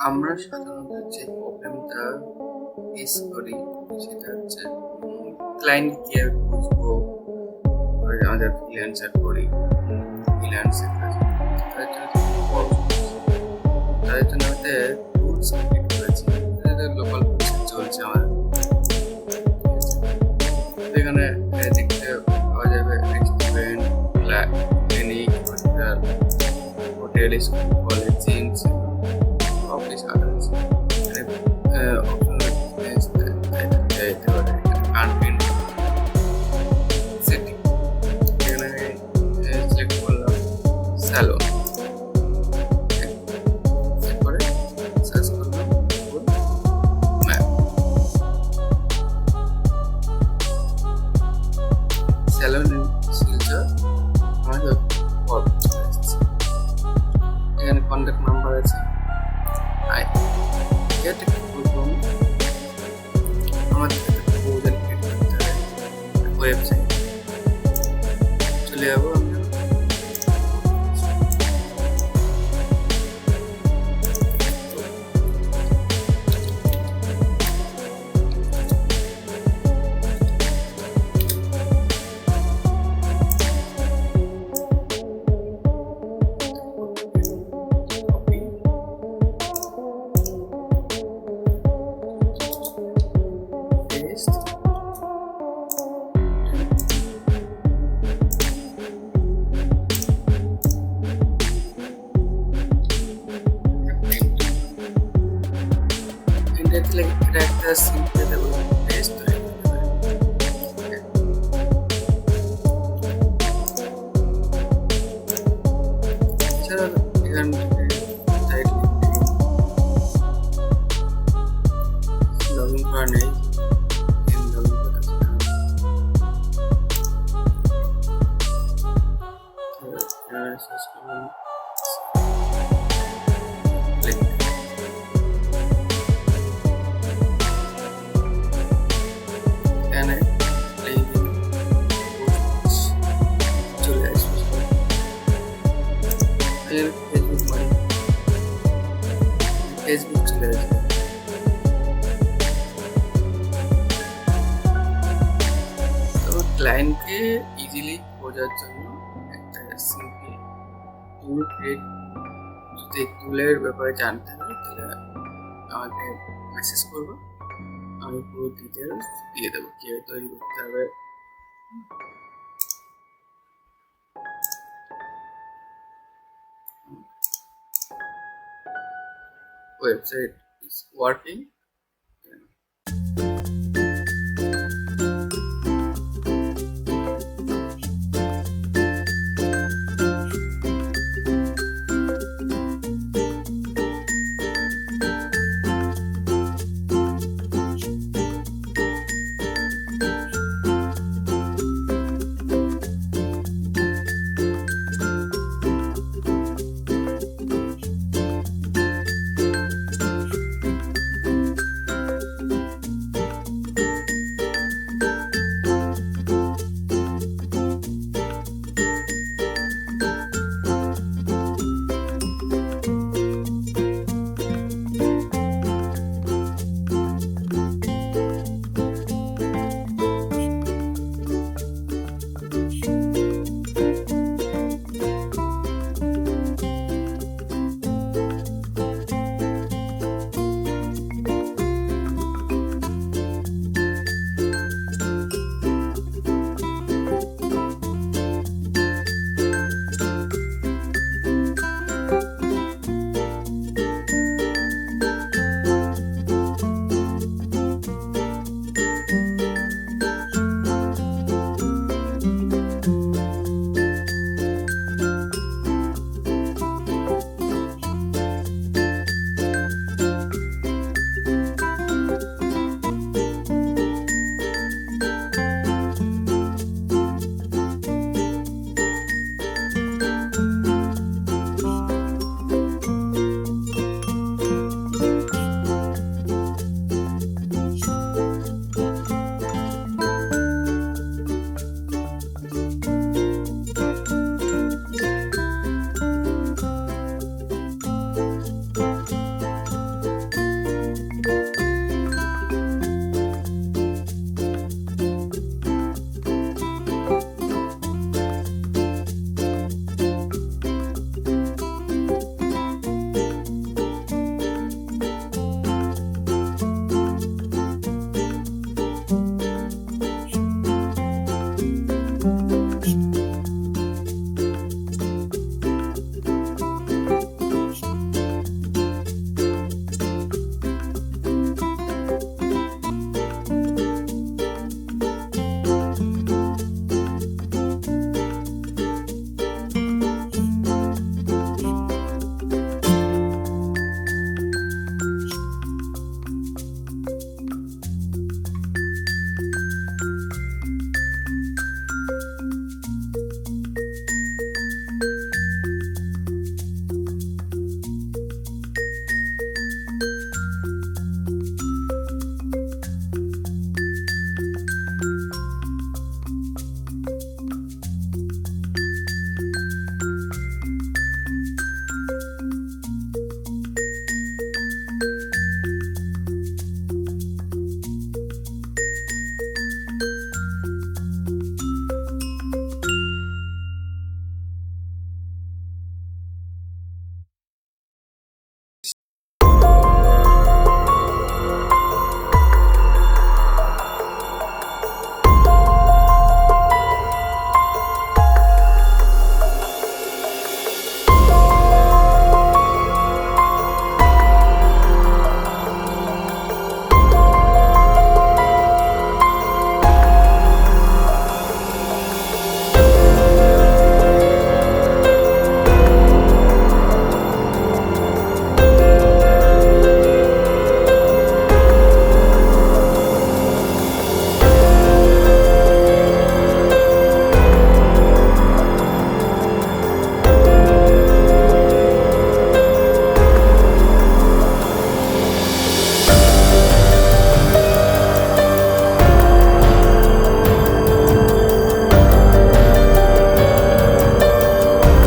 আমরা সাধারণত যে প্রবলেমটা ফেস করি সেটা হচ্ছে ক্লায়েন্ট কিভাবে বুঝবো আমাদের ফ্রিল্যান্সার করি ফ্রিল্যান্সের কাজ তাদের জন্য তাদের জন্য আমাদের টুলস ক্রিয়েট করেছি লোকাল চলছে আমাদের এখানে দেখতে পাওয়া যাবে restaurant clinic hospital hotel school college gym office others content setting এখানে সিলেক্ট করলাম স্যালন তারপরে সার্চ করলাম গুগল ম্যাপ স্যালন শিলচর আমাদের পর এখানে কন্ট্যাক্ট নাম্বার আছে এটা প্রথম আমাদের প্রপোজাল ক্রিয়েট করতে হবে ওয়েবসাইট চলে যাবো আমরা এটা একটা সিম্পল পেজ তৈরি করতে হবে এছাড়া এখান থেকে টাইটেল লগ ইন করা নেই লগ ইন করতে সার্চ করুন এখানে চলে আসবে ফেসবুক চলে আসবে তো ক্লায়েন্টকে ইজিলি বোঝার জন্য একটা সিম্পল টুল ক্রিয়েট যদি টুলের ব্যাপারে জানতে হয় তাহলে আমাকে মেসেজ করবো আমি পুরো ডিটেলস দিয়ে দেবো কীভাবে তৈরি করতে হবে website is working